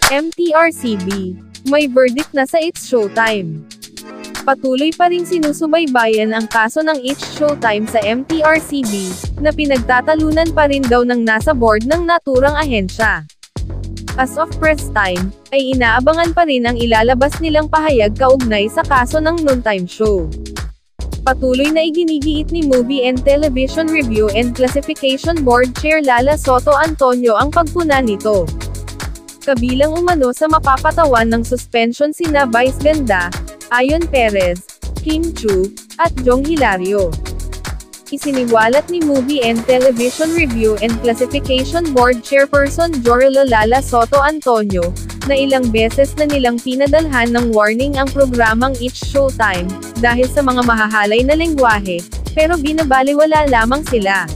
MTRCB. May verdict na sa It's Showtime. Patuloy pa ring sinusubaybayan ang kaso ng It's Showtime sa MTRCB, na pinagtatalunan pa rin daw ng nasa board ng naturang ahensya. As of press time, ay inaabangan pa rin ang ilalabas nilang pahayag kaugnay sa kaso ng noontime show. Patuloy na iginigiit ni Movie and Television Review and Classification Board Chair Lala Soto Antonio ang pagpuna nito. Kabilang umano sa mapapatawan ng suspension sina Vice Ganda, Ayon Perez, Kim Chu, at Jong Hilario. Isiniwalat ni Movie and Television Review and Classification Board Chairperson Jorelo Lala Soto Antonio, na ilang beses na nilang pinadalhan ng warning ang programang It's Showtime, dahil sa mga mahahalay na lengguwahe, pero binabaliwala lamang sila.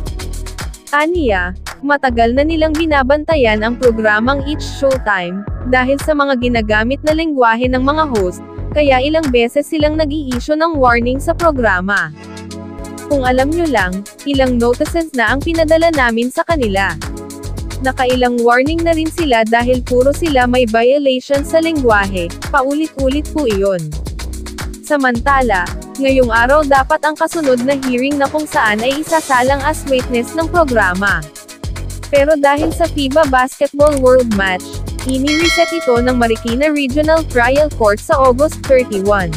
Aniya, matagal na nilang binabantayan ang programang It's Showtime, dahil sa mga ginagamit na lengguwahe ng mga host, kaya ilang beses silang nag-i-issue ng warning sa programa. Kung alam nyo lang, ilang notices na ang pinadala namin sa kanila. Nakailang warning na rin sila dahil puro sila may violation sa lengguwahe, paulit-ulit po iyon. Samantala, ngayong araw dapat ang kasunod na hearing na kung saan ay isasalang as witness ng programa. Pero dahil sa FIBA Basketball World Match, ini-reset ito ng Marikina Regional Trial Court sa August 31.